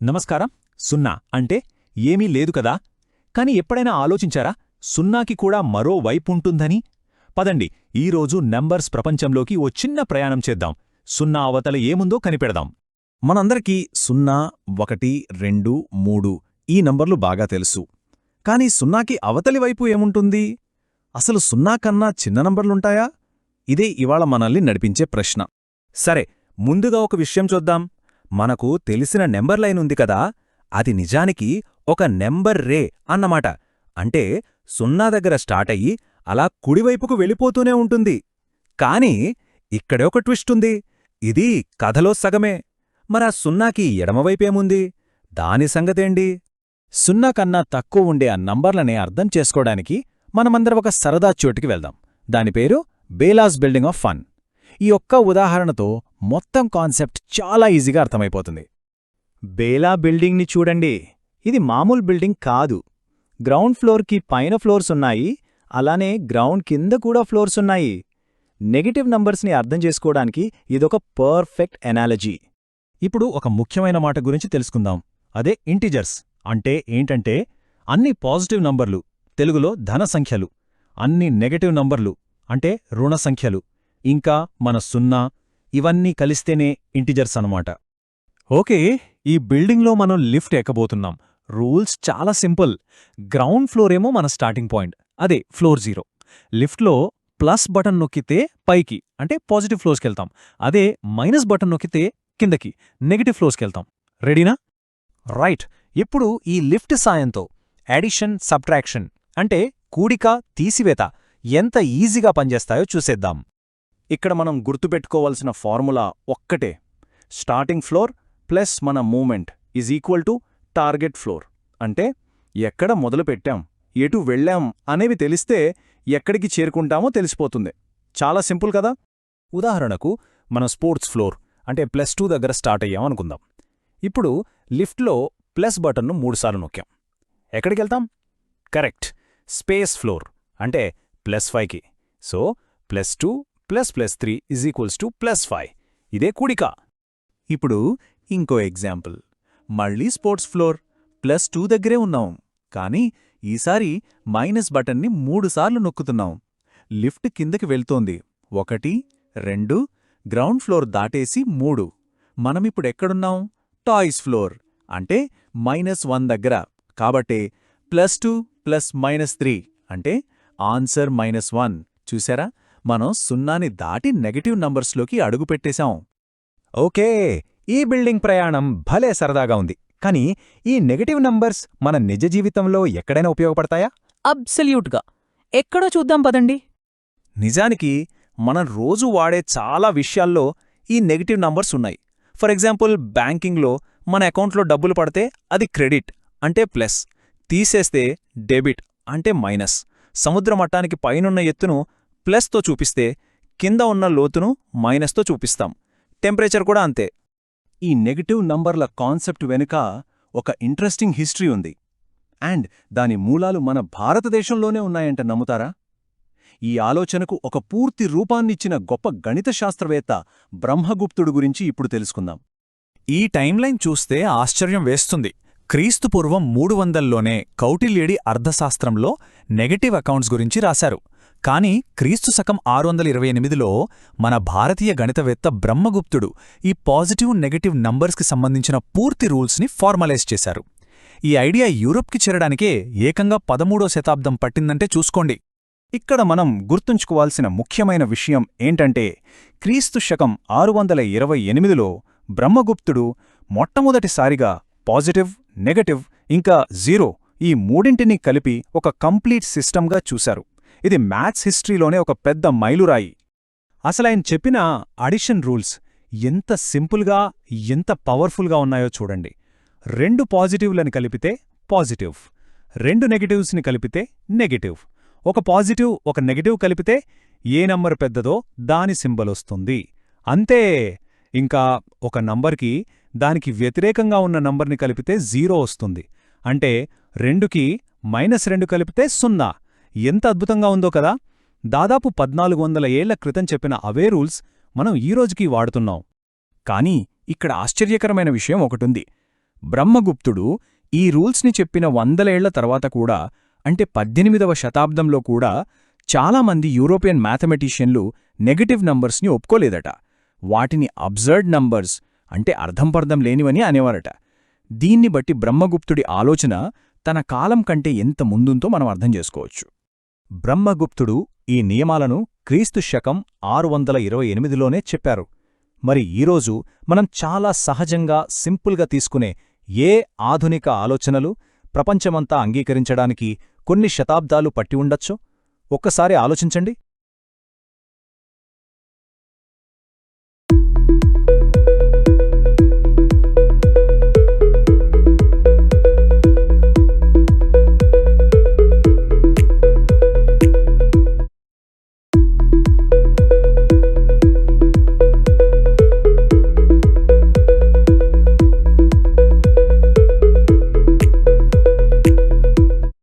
నమస్కారం. సున్నా అంటే ఏమీ లేదు కదా. కాని ఎప్పుడైనా ఆలోచించారా సున్నాకి కూడా మరో వైపుంటుందని? పదండి ఈరోజు నంబర్స్ ప్రపంచంలోకి ఓ చిన్న ప్రయాణం చేద్దాం. సున్నా అవతల ఏముందో కనిపెడదాం. మనందరికీ 0, 1, 2, 3 ఈ నంబర్లు బాగా తెలుసు. కాని సున్నాకి అవతలి వైపు ఏముంటుంది? అసలు సున్నా కన్నా చిన్న నంబర్లుంటాయా? ఇదే ఇవాళ మనల్ని నడిపించే ప్రశ్న. సరే, ముందుగా ఒక విషయం చూద్దాం. మనకు తెలిసిన నెంబర్ లైన్ ఉంది కదా, అది నిజానికి ఒక నెంబర్ రే అన్నమాట. అంటే 0 దగ్గర స్టార్ట్ అయ్యి అలా కుడివైపుకు వెళ్ళిపోతూనే ఉంటుంది. కానీ ఇక్కడే ఒక ట్విస్ట్ ఉంది. ఇది కథలో సగమే. మరా సున్నాకి ఎడమవైపేముంది? దాని సంగతేంటి? 0 కన్నా తక్కువ ఉండే ఆ నంబర్లనే అర్థం చేసుకోవడానికి మనమందరం ఒక సరదా చోటికి వెళ్దాం. దాని పేరు బేలాస్ బిల్డింగ్ ఆఫ్ ఫన్. ఈ ఒక్క ఉదాహరణతో మొత్తం కాన్సెప్ట్ చాలా ఈజీగా అర్థమైపోతుంది. బేలా బిల్డింగ్ని చూడండి. ఇది మామూలు బిల్డింగ్ కాదు. గ్రౌండ్ ఫ్లోర్కి పైన ఫ్లోర్స్ ఉన్నాయి, అలానే గ్రౌండ్ కింద కూడా ఫ్లోర్స్ ఉన్నాయి. నెగటివ్ నంబర్స్ని అర్థం చేసుకోవడానికి ఇదొక పర్ఫెక్ట్ ఎనాలజీ. ఇప్పుడు ఒక ముఖ్యమైన మాట గురించి తెలుసుకుందాం. అదే ఇంటిజర్స్. అంటే ఏంటంటే అన్ని పాజిటివ్ నంబర్లు, తెలుగులో ధన సంఖ్యలు, అన్ని నెగటివ్ నంబర్లు అంటే రుణ సంఖ్యలు, ఇంకా మన 0 ఇవన్నీ కలిస్తేనే ఇంటిజర్స్ అనమాట. ఓకే, ఈ బిల్డింగ్లో మనం లిఫ్ట్ ఎక్కబోతున్నాం. రూల్స్ చాలా సింపుల్. గ్రౌండ్ ఫ్లోరేమో మన స్టార్టింగ్ పాయింట్, అదే ఫ్లోర్ 0. లిఫ్ట్లో ప్లస్ బటన్ నొక్కితే పైకి అంటే పాజిటివ్ ఫ్లోర్స్కెళ్తాం. అదే మైనస్ బటన్ నొక్కితే కిందకి నెగటివ్ ఫ్లోర్స్కెళ్తాం. రెడీనా? రైట్. ఇప్పుడు ఈ లిఫ్ట్ సాయంతో అడిషన్, సబ్ట్రాక్షన్ అంటే కూడిక, తీసివేత ఎంత ఈజీగా పనిచేస్తాయో చూసేద్దాం. ఇక్కడ మనం గుర్తుపెట్టుకోవాల్సిన ఫార్ములా ఒక్కటే. స్టార్టింగ్ ఫ్లోర్ ప్లస్ మన moment is equal to target floor. అంటే ఎక్కడ మొదలుపెట్టాం, ఎటు వెళ్ళాం అనేవి తెలిస్తే ఎక్కడికి చేరుకుంటామో తెలిసిపోతుంది. చాలా సింపుల్ కదా. ఉదాహరణకు మనం స్పోర్ట్స్ ఫ్లోర్ అంటే +2 దగ్గర స్టార్ట్ అయ్యాం అనుకుందాం. ఇప్పుడు లిఫ్ట్లో ప్లస్ బటన్ను 3 సార్లు నొక్కాం. ఎక్కడికెళ్తాం? కరెక్ట్, స్పేస్ ఫ్లోర్ అంటే +5కి. సో +2 + +3 = +5. ఇదే కూడిక. ఇప్పుడు ఇంకో ఎగ్జాంపుల్. మళ్ళీ స్పోర్ట్స్ ఫ్లోర్ +2 దగ్గరే ఉన్నాం, కానీ ఈసారి మైనస్ బటన్ని 3 సార్లు నొక్కుతున్నాం. లిఫ్ట్ కిందకి వెళ్తోంది. 1, 2, గ్రౌండ్ ఫ్లోర్ దాటేసి 3. మనమిప్పుడెక్కడున్నాం? టాయ్స్ ఫ్లోర్ అంటే -1 దగ్గర. కాబట్టే +2 + -3 అంటే ఆన్సర్ -1. చూసారా, మనం 0ని దాటి నెగటివ్ నంబర్స్లోకి అడుగుపెట్టేశాం. ఓకే, ఈ బిల్డింగ్ ప్రయాణం భలే సరదాగా ఉంది. కానీ ఈ నెగటివ్ నంబర్స్ మన నిజ జీవితంలో ఎక్కడైనా ఉపయోగపడతాయా? అబ్సల్యూట్గా. ఎక్కడో చూద్దాం పదండి. నిజానికి మనం రోజు వాడే చాలా విషయాల్లో ఈ నెగటివ్ నంబర్స్ ఉన్నాయి. ఫర్ ఎగ్జాంపుల్, బ్యాంకింగ్లో మన అకౌంట్లో డబ్బులు పడితే అది క్రెడిట్ అంటే ప్లస్, తీసేస్తే డెబిట్ అంటే మైనస్. సముద్ర మట్టానికి పైనున్న ఎత్తును ప్లస్తో చూపిస్తే కింద ఉన్న లోతును మైనస్తో చూపిస్తాం. టెంపరేచర్ కూడా అంతే. ఈ నెగటివ్ నంబర్ల కాన్సెప్ట్ వెనుక ఒక ఇంట్రెస్టింగ్ హిస్టరీ ఉంది. అండ్ దాని మూలాలు మన భారతదేశంలోనే ఉన్నాయంట. నమ్ముతారా? ఈ ఆలోచనకు ఒక పూర్తి రూపాన్నిచ్చిన గొప్ప గణిత శాస్త్రవేత్త బ్రహ్మగుప్తుడు గురించి ఇప్పుడు తెలుసుకుందాం. ఈ టైంలైన్ చూస్తే ఆశ్చర్యం వేస్తుంది. క్రీస్తుపూర్వం 300లోనే కౌటిల్యుడి అర్థశాస్త్రంలో నెగటివ్ అకౌంట్స్ గురించి రాశారు. కానీ క్రీస్తు శకం 628లో మన భారతీయ గణితవేత్త బ్రహ్మగుప్తుడు ఈ పాజిటివ్, నెగటివ్ నంబర్స్కి సంబంధించిన పూర్తి రూల్స్ని ఫార్మలైజ్ చేశారు. ఈ ఐడియా యూరప్కి చేరడానికే ఏకంగా 13వ శతాబ్దం పట్టిందంటే చూసుకోండి. ఇక్కడ మనం గుర్తుంచుకోవాల్సిన ముఖ్యమైన విషయం ఏంటంటే, క్రీస్తు శకం 628లో బ్రహ్మగుప్తుడు మొట్టమొదటిసారిగా పాజిటివ్, నెగటివ్ ఇంకా 0 ఈ మూడింటినీ కలిపి ఒక కంప్లీట్ సిస్టమ్గా చూశారు. ఇది మ్యాథ్స్ హిస్టరీలోనే ఒక పెద్ద మైలురాయి. అసలాయన చెప్పిన అడిషన్ రూల్స్ ఎంత సింపుల్గా, ఎంత పవర్ఫుల్గా ఉన్నాయో చూడండి. 2 పాజిటివ్లని కలిపితే పాజిటివ్, 2 నెగటివ్స్ని కలిపితే నెగటివ్, ఒక పాజిటివ్ ఒక నెగటివ్ కలిపితే ఏ నంబర్ పెద్దదో దాని సింబల్ వస్తుంది. అంతే. ఇంకా ఒక నంబర్కి దానికి వ్యతిరేకంగా ఉన్న నంబర్ని కలిపితే 0 వస్తుంది. అంటే 2కి -2 కలిపితే 0. ఎంత అద్భుతంగా ఉందో కదా. దాదాపు 1400 ఏళ్ల క్రితం చెప్పిన అవే రూల్స్ మనం ఈరోజుకీ వాడుతున్నాం. కానీ ఇక్కడ ఆశ్చర్యకరమైన విషయం ఒకటుంది. బ్రహ్మగుప్తుడు ఈ రూల్స్ని చెప్పిన 100 ఏళ్ల తర్వాత కూడా, అంటే 18వ శతాబ్దంలో కూడా చాలామంది యూరోపియన్ మ్యాథమెటిషియన్లు నెగటివ్ నంబర్స్ని ఒప్పుకోలేదట. వాటిని అబ్సర్డ్ నంబర్స్, అంటే అర్థంపర్థం లేనివని అనేవారట. దీన్ని బట్టి బ్రహ్మగుప్తుడి ఆలోచన తన కాలం కంటే ఎంత ముందుందో మనం అర్థం చేసుకోవచ్చు. బ్రహ్మగుప్తుడు ఈ నియమాలను క్రీస్తు శకం 628లోనే చెప్పారు. మరి ఈరోజు మనం చాలా సహజంగా సింపుల్గా తీసుకునే ఏ ఆధునిక ఆలోచనలు ప్రపంచమంతా అంగీకరించడానికి కొన్ని శతాబ్దాలు పట్టి ఉండొచ్చో ఒక్కసారి ఆలోచించండి.